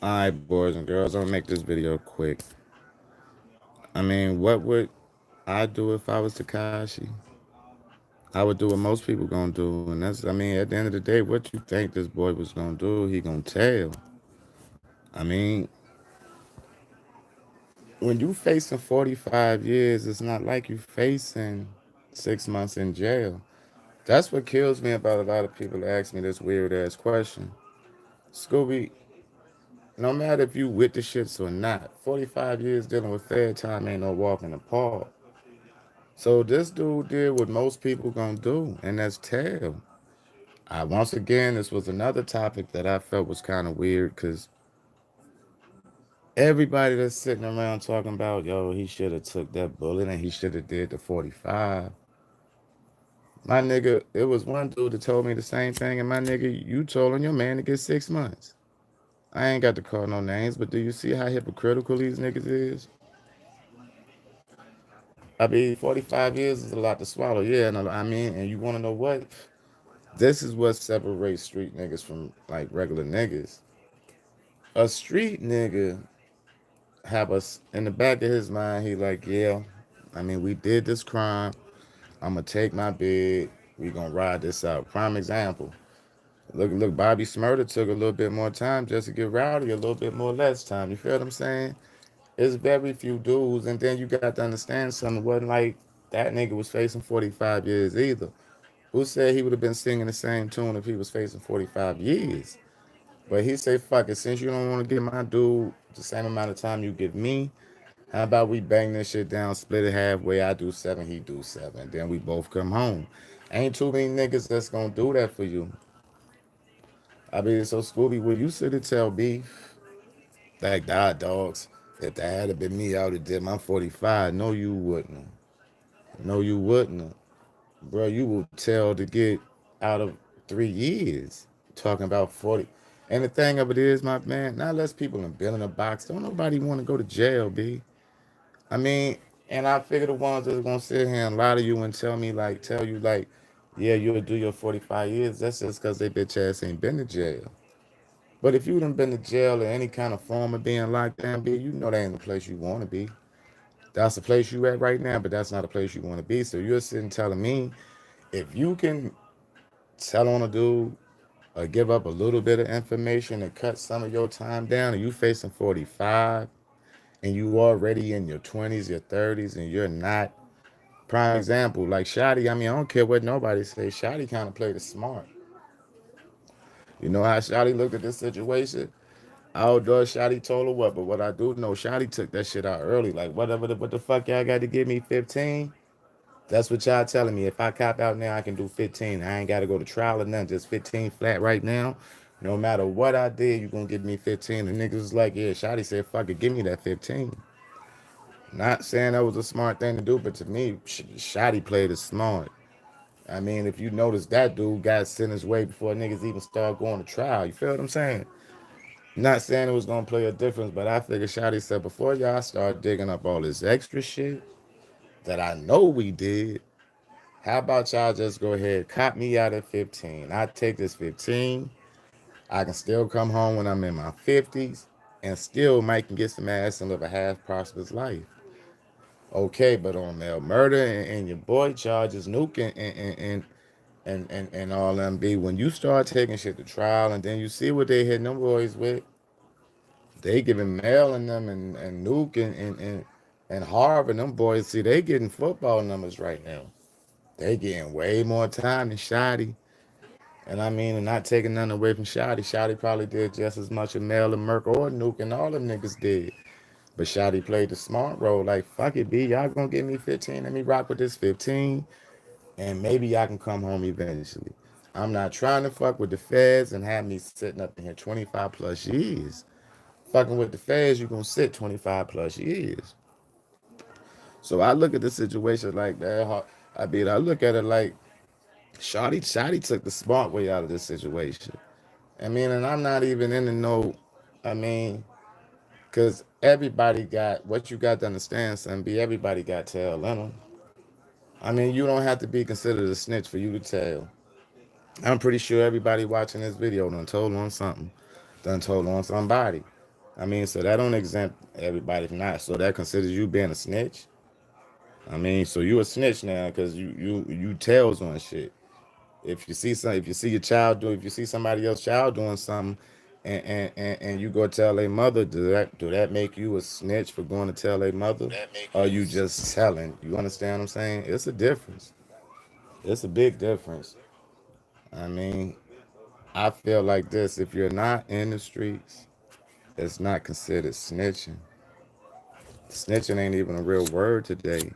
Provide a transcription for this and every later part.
Alright, boys and girls, I'm gonna make this video quick. I mean, what would I do if I was Takashi? I would do what most people gonna do, and that's, I mean, at the end of the day, what you think this boy was gonna do, he gonna tell. I mean, when you facing 45 years, it's not like you facing 6 months in jail. That's what kills me about a lot of people that ask me this weird ass question. Scooby, no matter if you with the shits or not, 45 years dealing with fair time ain't no walk in the park. So this dude did what most people gonna do, and that's tell. Once again, this was another topic that I felt was kind of weird because everybody that's sitting around talking about, yo, he should have took that bullet and he should have did the 45. My nigga, it was one dude that told me the same thing, and my nigga, you told on your man to get 6 months. I ain't got to call no names, but do you see how hypocritical these niggas is? I mean, 45 years is a lot to swallow. Yeah, and I mean, and you want to know what? This is what separates street niggas from like regular niggas. A street nigga have us in the back of his mind. He like, yeah, I mean, we did this crime. I'm gonna take my bid. We gonna ride this out. Prime example. Look. Bobby Smurder took a little bit more time just to get rowdy. A little bit more less time. You feel what I'm saying? It's very few dudes, and then you got to understand something. It wasn't like that nigga was facing 45 years either. Who said he would have been singing the same tune if he was facing 45 years? But he say, fuck it, since you don't want to give my dude the same amount of time you give me, how about we bang this shit down, split it halfway, I do 7, he do 7, then we both come home. Ain't too many niggas that's gonna do that for you. I mean, so Scooby, would you sit and tell beef? Like, dogs, if that had been me, I would have did my 45. No, you wouldn't. No, you wouldn't. Bro, you will tell to get out of 3 years talking about 40. And the thing of it is, my man, not less people in building a box. Don't nobody want to go to jail, B. I mean, and I figure the ones that's gonna sit here and lie to you and tell you like, yeah, you'll do your 45 years. That's just because they bitch ass ain't been to jail. But if you done been to jail or any kind of form of being locked down, B, you know that ain't the place you want to be. That's the place you at right now, but that's not a place you want to be. So you're sitting telling me if you can tell on a dude or give up a little bit of information and cut some of your time down, and you facing 45 and you already in your 20s, your 30s, and you're not. Prime example, like Shotty, I mean, I don't care what nobody says. Shotty kind of played it smart. You know how Shotty looked at this situation? Outdoor Shotty told her what, but what I do know, Shotty took that shit out early. Like, what the fuck y'all got to give me 15? That's what y'all telling me. If I cop out now, I can do 15. I ain't got to go to trial or nothing. Just 15 flat right now. No matter what I did, you going to give me 15. The niggas was like, yeah, Shotty said, fuck it, give me that 15. Not saying that was a smart thing to do, but to me, Shotty played it smart. I mean, if you notice, that dude got sent his way before niggas even started going to trial. You feel what I'm saying? Not saying it was going to play a difference, but I figured Shotty said, before y'all start digging up all this extra shit that I know we did, how about y'all just go ahead, cop me out at 15? I take this 15. I can still come home when I'm in my 50s and still might can get some ass and live a half prosperous life. Okay, but on mail murder and your boy charges nuking and all them be when you start taking shit to trial and then you see what they hitting them boys with, they giving mail in them and nuke and Harvard, them boys, see they getting football numbers right now. They getting way more time than Shotty. And I mean, and not taking nothing away from Shotty. Shotty probably did just as much of Mel and Merk or Nuke and all them niggas did. But Shotty played the smart role. Like, fuck it, B. Y'all gonna give me 15. Let me rock with this 15. And maybe y'all can come home eventually. I'm not trying to fuck with the feds and have me sitting up in here 25 plus years. Fucking with the feds, you gonna sit 25 plus years. So I look at the situation like that. I look at it like Shotty took the smart way out of this situation. I mean, and I'm not even in the know. I mean, because everybody got what you got to understand, son. Be everybody got tail in them. I mean, you don't have to be considered a snitch for you to tell. I'm pretty sure everybody watching this video done told on something, done told on somebody. I mean, so that don't exempt everybody from not. So that considers you being a snitch. I mean, so you a snitch now because you tells on shit. If you see your child do, if you see somebody else child doing something, and you go tell a mother, do that make you a snitch for going to tell a mother? Or you just telling? You understand what I'm saying? It's a difference. It's a big difference. I mean, I feel like this: if you're not in the streets, it's not considered snitching. Snitching ain't even a real word today.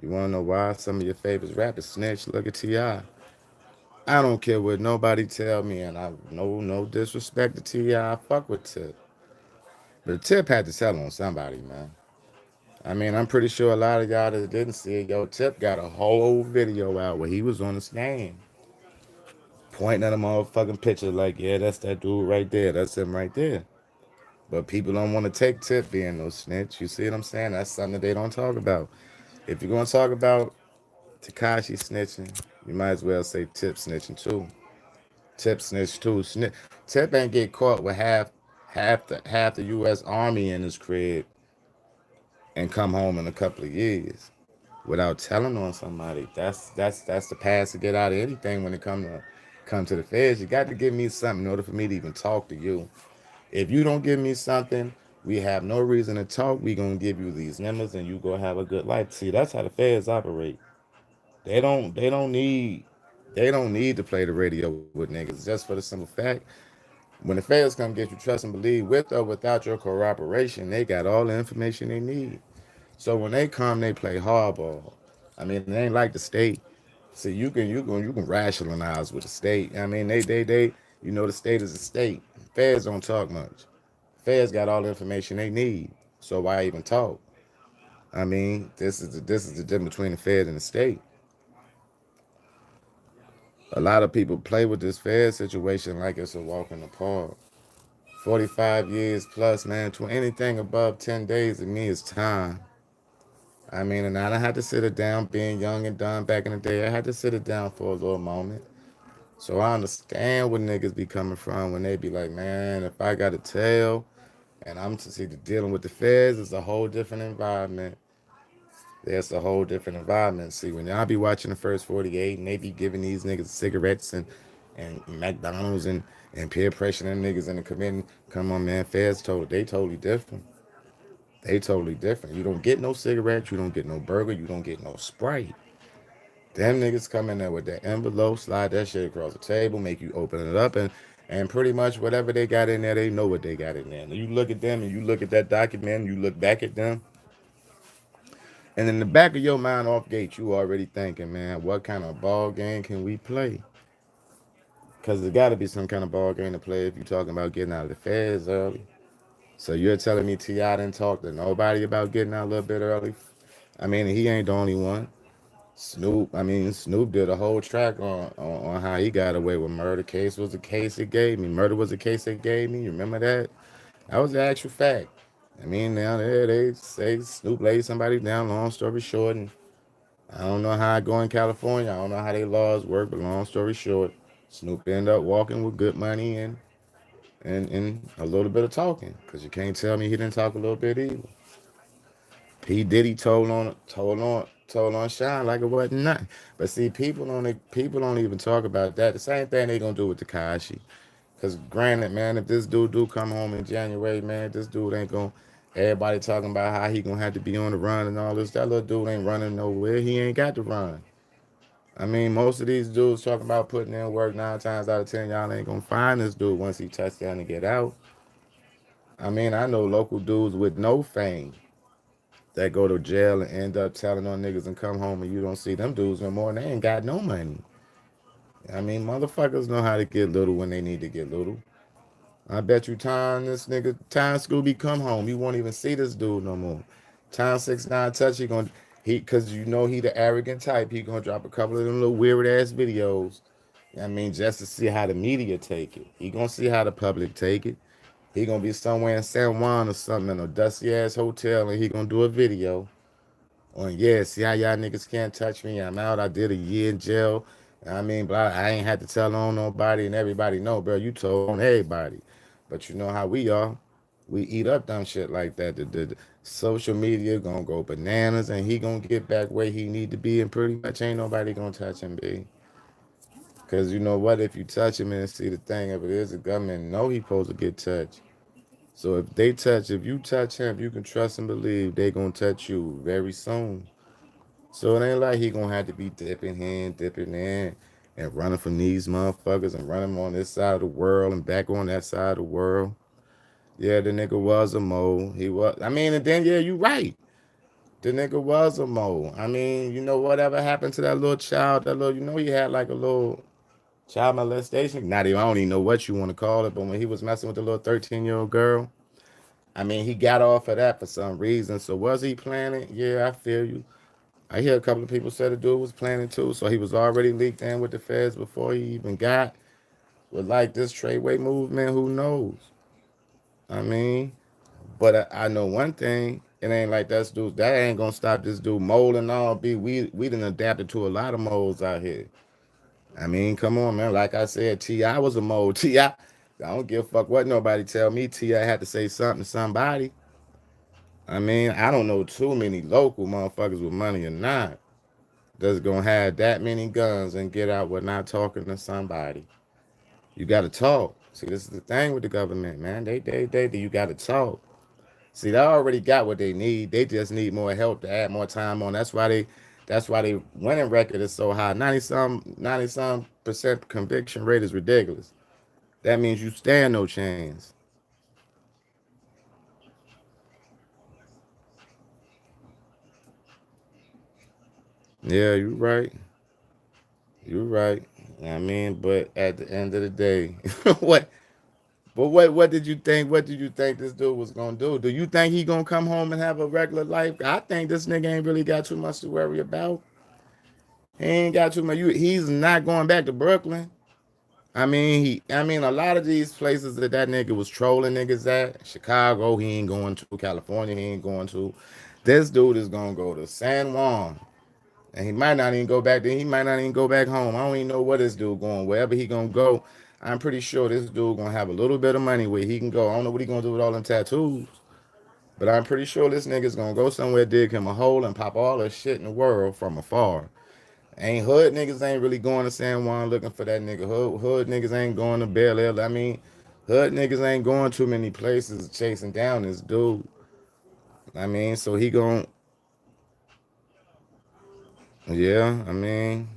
You want to know why? Some of your favorites rappers snitch. Look at Ti. I don't care what nobody tell me, and I no disrespect to Ti. I fuck with Tip, but Tip had to tell on somebody, man. I mean, I'm pretty sure a lot of y'all that didn't see it, yo, Tip got a whole video out where he was on the stand, pointing at a motherfucking picture like, yeah, that's that dude right there, that's him right there. But people don't want to take Tip being no snitch. You see what I'm saying? That's something that they don't talk about. If you're gonna talk about Takashi snitching, you might as well say Tip snitching too. Tip snitch too. Tip ain't get caught with half the U.S. Army in his crib and come home in a couple of years without telling on somebody. That's the pass to get out of anything when it come to the feds. You got to give me something in order for me to even talk to you. If you don't give me something, we have no reason to talk. We gonna give you these numbers and you go have a good life. See, that's how the feds operate. They don't need to play the radio with niggas just for the simple fact when the feds come get you, trust and believe, with or without your cooperation, they got all the information they need. So when they come, they play hardball. I mean, it ain't like the state. See, you can rationalize with the state. I mean, the state is a state. Feds don't talk much. Feds got all the information they need. So why even talk? I mean, this is the difference between the Fed and the state. A lot of people play with this Fed situation like it's a walk in the park. 45 years plus, man, to anything above 10 days to me is time. I mean, and I had to sit it down being young and dumb back in the day. I had to sit it down for a little moment. So I understand where niggas be coming from when they be like, man, if I got to tell and I'm to see the dealing with the feds, it's a whole different environment. There's a whole different environment. See, when y'all be watching the first 48 and they be giving these niggas cigarettes and McDonald's and peer pressuring niggas in the community, come on, man, feds they totally different. They totally different. You don't get no cigarettes, you don't get no burger, you don't get no Sprite. Them niggas come in there with that envelope, slide that shit across the table, make you open it up, and pretty much whatever they got in there, they know what they got in there. And you look at them and you look at that document, and you look back at them, and in the back of your mind, off gate, you already thinking, man, what kind of ball game can we play? Because there got to be some kind of ball game to play if you're talking about getting out of the feds early. So you're telling me T.I. didn't talk to nobody about getting out a little bit early? I mean, he ain't the only one. Snoop did a whole track on how he got away with murder. Case was the case it gave me. Murder was the case they gave me. You remember that? That was the actual fact. I mean, now they say Snoop laid somebody down. Long story short, and I don't know how it go in California. I don't know how they laws work, but long story short, Snoop ended up walking with good money and a little bit of talking. Cause you can't tell me he didn't talk a little bit either. P Diddy told on Shine like it wasn't nothing. But see, people don't even talk about that. The same thing they gonna do with Takashi. Cause granted, man, if this dude do come home in January, man, this dude ain't gonna. Everybody talking about how he gonna have to be on the run and all this. That little dude ain't running nowhere. He ain't got to run. I mean, most of these dudes talking about putting in work 9 times out of 10. Y'all ain't gonna find this dude once he touchdown and get out. I mean, I know local dudes with no fame that go to jail and end up telling on niggas and come home and you don't see them dudes no more and they ain't got no money. I mean, motherfuckers know how to get little when they need to get little. I bet you time Scooby come home, you won't even see this dude no more. Time 6ix9ine touch, cause you know he the arrogant type, he gonna drop a couple of them little weird ass videos. I mean, just to see how the media take it. He gonna see how the public take it. He gonna be somewhere in San Juan or something in a dusty ass hotel and he gonna do a video on, yeah, see how y'all niggas can't touch me. I'm out. I did a year in jail. I mean, blah, I ain't had to tell on nobody, and everybody know, bro. You told on everybody, but you know how we are. We eat up dumb shit like that. The social media gonna go bananas, and he gonna get back where he need to be, and pretty much ain't nobody gonna touch him, B. Cause you know what? If you touch him and see the thing, if it is the government, know he supposed to get touched. So if you touch him, you can trust and believe they gonna touch you very soon. So it ain't like he gonna have to be dipping here and dipping there and running from these motherfuckers and running on this side of the world and back on that side of the world. Yeah, the nigga was a mole. He was. I mean, and then yeah, you right. The nigga was a mole. I mean, you know whatever happened to that little child? That little, you know, he had like a little child molestation. Not even I don't even know what you want to call it, but when he was messing with the little 13-year-old girl, I mean, he got off of that for some reason. So was he planning? Yeah, I feel you. I hear a couple of people say the dude was planning too, so he was already leaked in with the feds before he even got with like this tradeway movement. Who knows? I mean, but I know one thing. It ain't like that's dude. That ain't gonna stop this dude molding all. Be we done adapted to a lot of molds out here. I mean, come on, man. Like I said, Ti was a mold. Ti, I don't give a fuck what nobody tell me. Ti had to say something to somebody. I mean, I don't know too many local motherfuckers with money or not that's gonna have that many guns and get out with not talking to somebody. You gotta talk. See, this is the thing with the government, man. You gotta talk. See, they already got what they need. They just need more help to add more time on. That's why they winning record is so high. 90 some percent conviction rate is ridiculous. That means you stand no chance. Yeah, you right. You right. I mean, but at the end of the day, what what did you think? What did you think this dude was gonna do? Do you think he gonna come home and have a regular life? I think this nigga ain't really got too much to worry about. He ain't got too much. He's not going back to Brooklyn. I mean, a lot of these places that nigga was trolling niggas at, Chicago, he ain't going to. California, he ain't going to. This dude is gonna go to San Juan, and he might not even go back there. He might not even go back home. I don't even know where this dude going. Wherever he gonna go, I'm pretty sure this dude gonna have a little bit of money where he can go. I don't know what he gonna do with all them tattoos, but I'm pretty sure this nigga's gonna go somewhere, dig him a hole, and pop all the shit in the world from afar. Ain't hood niggas ain't really going to San Juan looking for that nigga. Hood niggas ain't going to Bel Air. I mean, hood niggas ain't going too many places chasing down this dude. I mean, so he gon' yeah. I mean,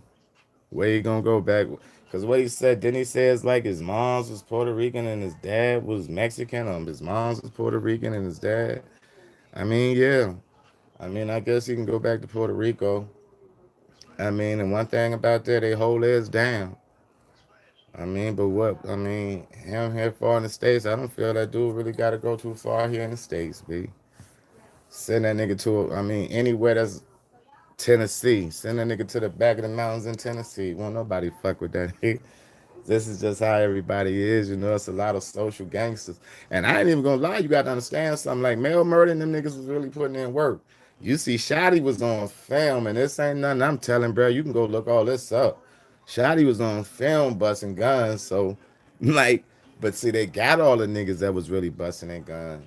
where he gonna go back? Cause what he said, didn't he say it's like his mom's was Puerto Rican and his dad was Mexican, his mom's was Puerto Rican and his dad. I mean, yeah. I mean, I guess he can go back to Puerto Rico. I mean, and one thing about that, they hold theirs down. I mean, but what? I mean, him here far in the States, I don't feel that dude really got to go too far here in the States, B. Send that nigga to, I mean, anywhere that's Tennessee. Send that nigga to the back of the mountains in Tennessee. Won't nobody fuck with that. This is just how everybody is, you know. It's a lot of social gangsters. And I ain't even gonna lie, you gotta understand something. Like Mel Murder and them niggas was really putting in work. You see, Shotty was on film, and this ain't nothing I'm telling, bro. You can go look all this up. Shotty was on film busting guns, so like, but see, they got all the niggas that was really busting their guns.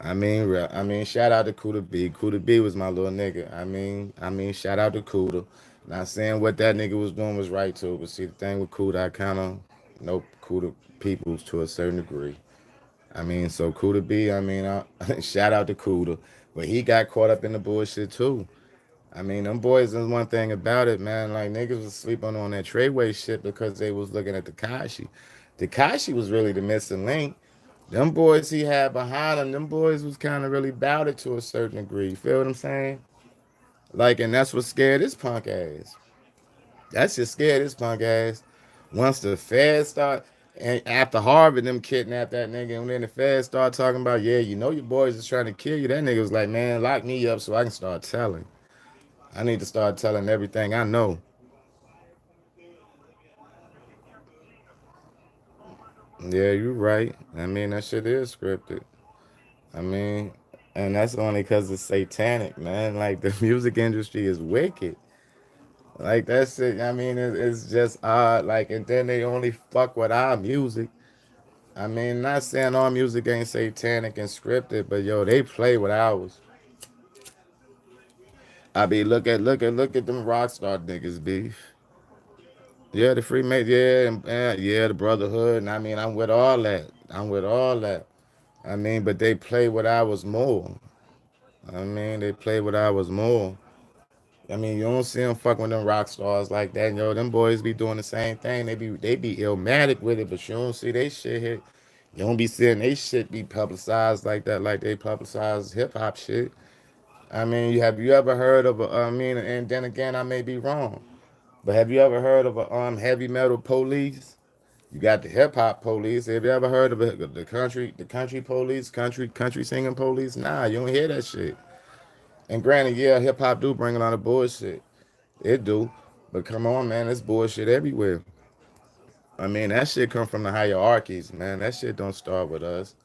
I mean, shout out to Kuda B. Kuda B was my little nigga. Shout out to Kuda. Not saying what that nigga was doing was right too, but see, the thing with Kuda, I kind of know Kuda peoples to a certain degree. I mean, so Kuda B, shout out to Kuda, but he got caught up in the bullshit too. I mean, them boys is one thing about it, man. Like niggas was sleeping on that Treyway shit because they was looking at Takashi. Takashi was really the missing link. Them boys he had behind him, them boys was kind of really bout it to a certain degree. You feel what I'm saying? Like, and that's what scared his punk ass. That's just scared his punk ass. Once the feds start, and after Harvard, them kidnapped that nigga, and then the feds start talking about, yeah, you know your boys is trying to kill you. That nigga was like, man, lock me up so I can start telling. I need to start telling everything I know. Yeah, you right. I mean, that shit is scripted. I mean, and that's only because it's satanic, man. Like the music industry is wicked. Like that's it. I mean, it's just odd. Like, and then they only fuck with our music. I mean, not saying all music ain't satanic and scripted, but yo, they play with ours. I be look at them rock star niggas beef. Yeah, the Freemason, yeah, yeah, the Brotherhood, and I mean, I'm with all that. I'm with all that. I mean, but they play with ours more. I mean, they play with ours more. I mean, you don't see them fucking with them rock stars like that. Yo, them boys be doing the same thing. They be illmatic with it, but you don't see they shit hit. You don't be seeing they shit be publicized like that, like they publicize hip hop shit. I mean, have you ever heard of a? I mean, and then again, I may be wrong, but have you ever heard of a heavy metal police? You got the hip hop police. Have you ever heard of the country police, country singing police? Nah, you don't hear that shit. And granted, yeah, hip hop do bring a lot of bullshit. It do. But come on, man, there's bullshit everywhere. I mean, that shit come from the hierarchies, man. That shit don't start with us.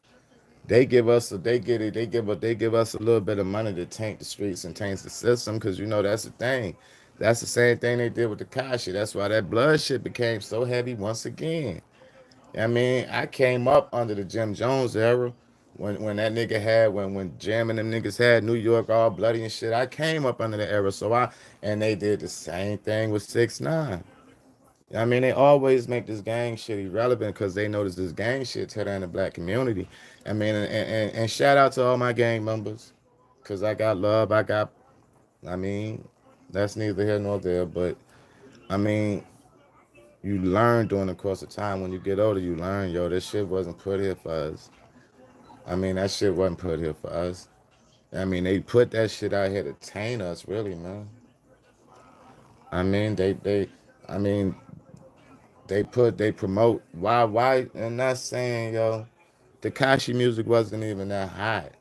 They give us a, they get it, they give us a little bit of money to taint the streets and taint the system, because you know that's the thing. That's the same thing they did with Takashi. That's why that blood shit became so heavy once again. I mean, I came up under the Jim Jones era. When that nigga had when Jam and them niggas had New York all bloody and shit, I came up under the era. And they did the same thing with 6ix9ine. I mean, they always make this gang shit irrelevant because they notice this gang shit tear down the black community. I mean, and shout out to all my gang members, because I got love. I mean, that's neither here nor there. But I mean, you learn during the course of time. When you get older, you learn, yo, this shit wasn't put here for us. I mean, that shit wasn't put here for us. I mean, they put that shit out here to taint us, really, man. I mean, I mean, they promote. Why? And not saying, yo, Takashi music wasn't even that hot.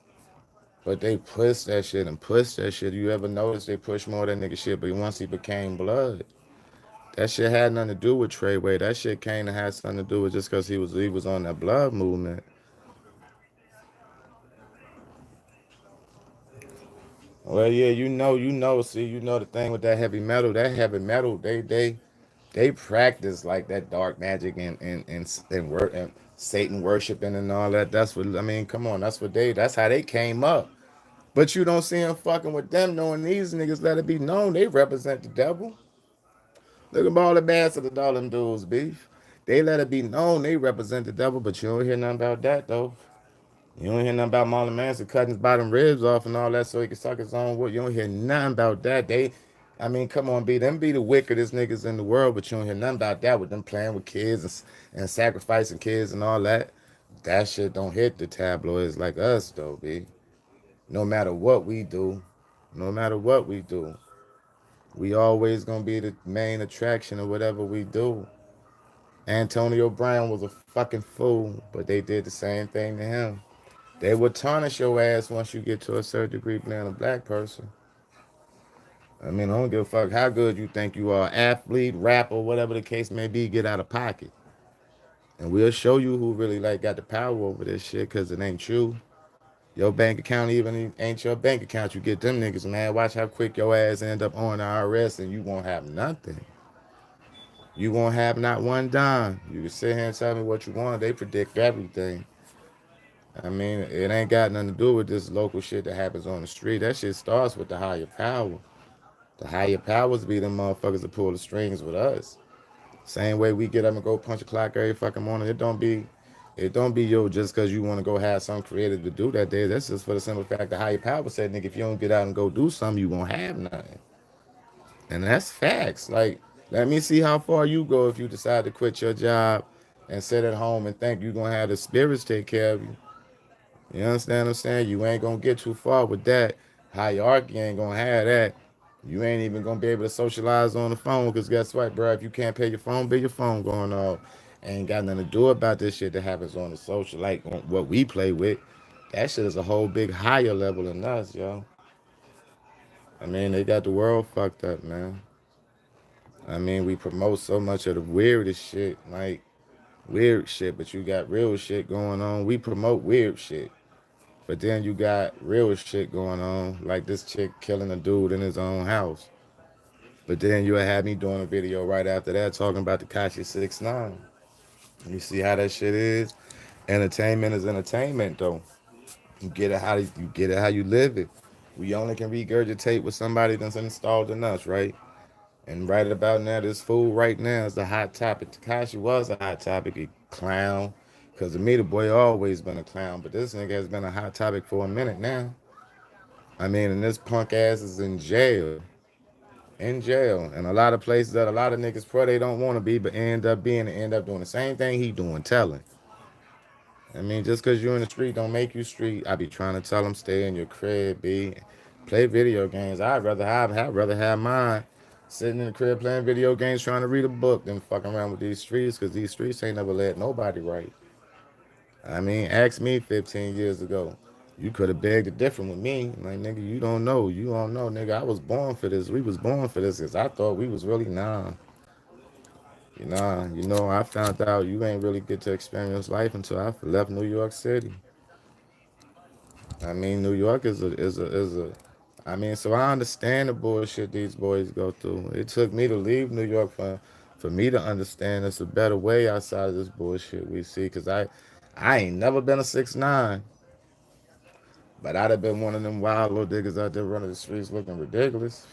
But they push that shit and push that shit. You ever notice they push more of that nigga shit? But once he became blood, that shit had nothing to do with Treyway. That shit came to have something to do with just because he was on that blood movement. Well, yeah, see, the thing with that heavy metal, they practice like that dark magic and Satan worshiping and all that. That's what I mean. Come on, that's how they came up. But you don't see them fucking with them, knowing these niggas let it be known they represent the devil. Look at all the bastards of all them dudes, beef. They let it be known they represent the devil, but you don't hear nothing about that though. You don't hear nothing about Marlon Manson cutting his bottom ribs off and all that so he can suck his own wood. You don't hear nothing about that. I mean, come on, them be the wickedest niggas in the world, but you don't hear nothing about that with them playing with kids and sacrificing kids and all that. That shit don't hit the tabloids like us though, B. No matter what we do, no matter what we do, we always gonna be the main attraction of whatever we do. Antonio Brown was a fucking fool, but they did the same thing to him. They will tarnish your ass once you get to a certain degree being a black person. I mean, I don't give a fuck how good you think you are, athlete, rapper, whatever the case may be, get out of pocket. And we'll show you who really like got the power over this shit, because it ain't you. Your bank account even ain't your bank account. You get them niggas, man. Watch how quick your ass end up on the IRS and you won't have nothing. You won't have not one dime. You can sit here and tell me what you want. They predict everything. I mean, it ain't got nothing to do with this local shit that happens on the street. That shit starts with the higher power. The higher powers be them motherfuckers that pull the strings with us. Same way we get up and go punch a clock every fucking morning. It don't be yo just because you want to go have something creative to do that day. That's just for the simple fact the higher power said, nigga, if you don't get out and go do something, you won't have nothing. And that's facts. Like, let me see how far you go if you decide to quit your job and sit at home and think you're gonna have the spirits take care of you. You understand what I'm saying? You ain't gonna get too far with that. Hierarchy ain't gonna have that. You ain't even gonna be able to socialize on the phone, because guess what, bro? If you can't pay your phone bill, your phone going off. Ain't got nothing to do about this shit that happens on the social, like on what we play with. That shit is a whole big higher level than us, yo. I mean, they got the world fucked up, man. I mean, we promote so much of the weirdest shit, like weird shit, but you got real shit going on. We promote weird shit. But then you got real shit going on, like this chick killing a dude in his own house. But then you had me doing a video right after that talking about the Takashi 6ix9ine. You see how that shit is? Entertainment is entertainment, though. You get it how you live it. We only can regurgitate what somebody that's installed in us, right? And right about now, this fool right now is a hot topic. Takashi was a hot topic, a clown. Because to me, the boy always been a clown. But this nigga has been a hot topic for a minute now. I mean, and this punk ass is in jail. In jail. And a lot of places that a lot of niggas pray they don't want to be, but end up being and end up doing the same thing he doing, telling. I mean, just because you're in the street don't make you street. I be trying to tell them stay in your crib, be play video games. I'd rather have mine sitting in the crib playing video games, trying to read a book than fucking around with these streets because these streets ain't never let nobody right. I mean, ask me 15 years ago. You could have begged it different with me. Like, nigga, you don't know. You don't know, nigga. I was born for this. We was born for this because I thought we was really, nah. Nah, you know, I found out you ain't really get to experience life until I left New York City. I mean, New York is a. I mean, so I understand the bullshit these boys go through. It took me to leave New York for me to understand there's a better way outside of this bullshit we see. Cause I ain't never been a 6ix9ine, but I'd have been one of them wild little niggas out there running the streets looking ridiculous.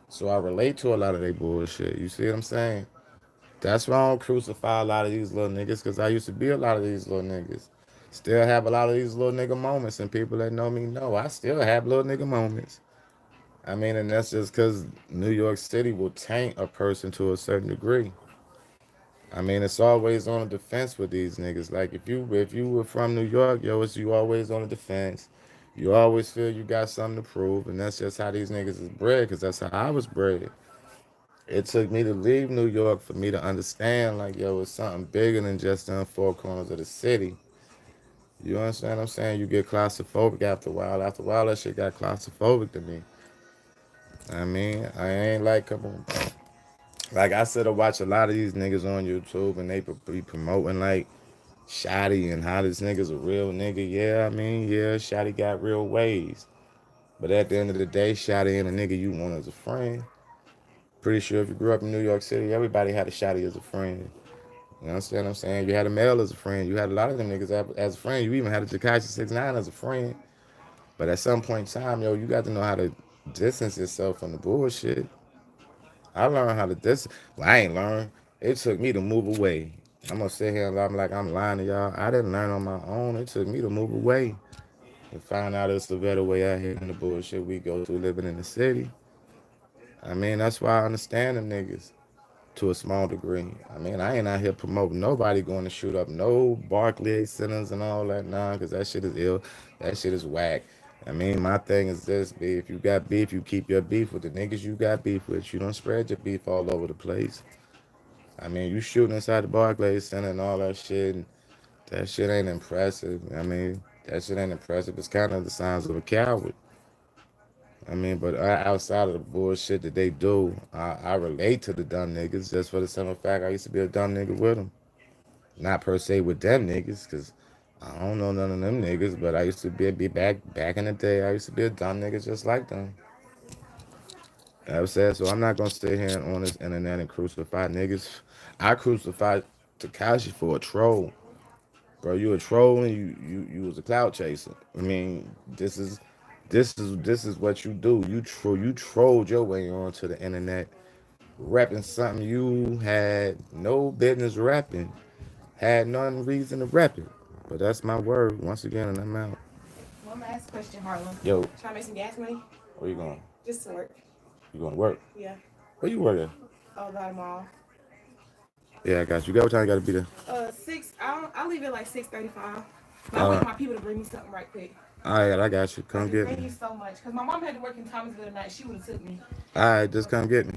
So I relate to a lot of they bullshit. You see what I'm saying? That's why I don't crucify a lot of these little niggas, cause I used to be a lot of these little niggas. Still have a lot of these little nigga moments, and people that know me know I still have little nigga moments. I mean, and that's just because New York City will taint a person to a certain degree. I mean, it's always on the defense with these niggas. Like if you were from New York, yo, it's you always on the defense. You always feel you got something to prove, and that's just how these niggas is bred. Cause that's how I was bred. It took me to leave New York for me to understand, like, yo, it's something bigger than just in the four corners of the city. You understand what I'm saying? You get claustrophobic after a while. After a while, that shit got claustrophobic to me. I mean, I ain't like, come on. Like I said, I watch a lot of these niggas on YouTube and they be promoting like Shotty and how this nigga's a real nigga. Yeah, I mean, yeah, Shotty got real ways. But at the end of the day, Shotty ain't a nigga you want as a friend. Pretty sure if you grew up in New York City, everybody had a Shotty as a friend. You understand what I'm saying? You had a male as a friend. You had a lot of them niggas as a friend. You even had a Takashi 6ix9ine as a friend. But at some point in time, yo, you got to know how to distance yourself from the bullshit. I learned how to distance. Well, I ain't learned. It took me to move away. I'm gonna sit here and I'm like I'm lying to y'all. I didn't learn on my own. It took me to move away and find out it's a better way out here than the bullshit we go through living in the city. I mean, that's why I understand them niggas to a small degree. I mean, I ain't out here promoting nobody going to shoot up no Barclays centers and all that nah, because that shit is ill. That shit is whack. I mean, my thing is this, B. If you got beef, you keep your beef with the niggas you got beef with. You don't spread your beef all over the place. I mean, you shooting inside the Barclays Center and all that shit. And that shit ain't impressive. I mean, that shit ain't impressive. It's kind of the signs of a coward. I mean, but outside of the bullshit that they do, I relate to the dumb niggas just for the simple fact I used to be a dumb nigga with them. Not per se with them niggas, because I don't know none of them niggas, but I used to be back in the day, I used to be a dumb nigga just like them. You know what I'm saying? So I'm not going to sit here and on this internet and crucify niggas. I crucified Takashi for a troll. Bro, you a troll and you was a cloud chaser. I mean, this is what you do. You trolled your way onto the internet, repping something you had no business repping, had none reason to rep it. But that's my word once again, and I'm out. One last question, Harlem. Yo, Should I make some gas money? where you going? Just to work. You going to work? Yeah. Where you working? Oh, by tomorrow. Yeah, I got you. Got what time you got to be there? Six. I'll leave it like 6:35. But I Uh, wait my people to bring me something right quick. all right, I got you. Come Okay, get thank me. you so much. Cause my mom had to work in Thomasville tonight. She would have took me. All right, just come get me.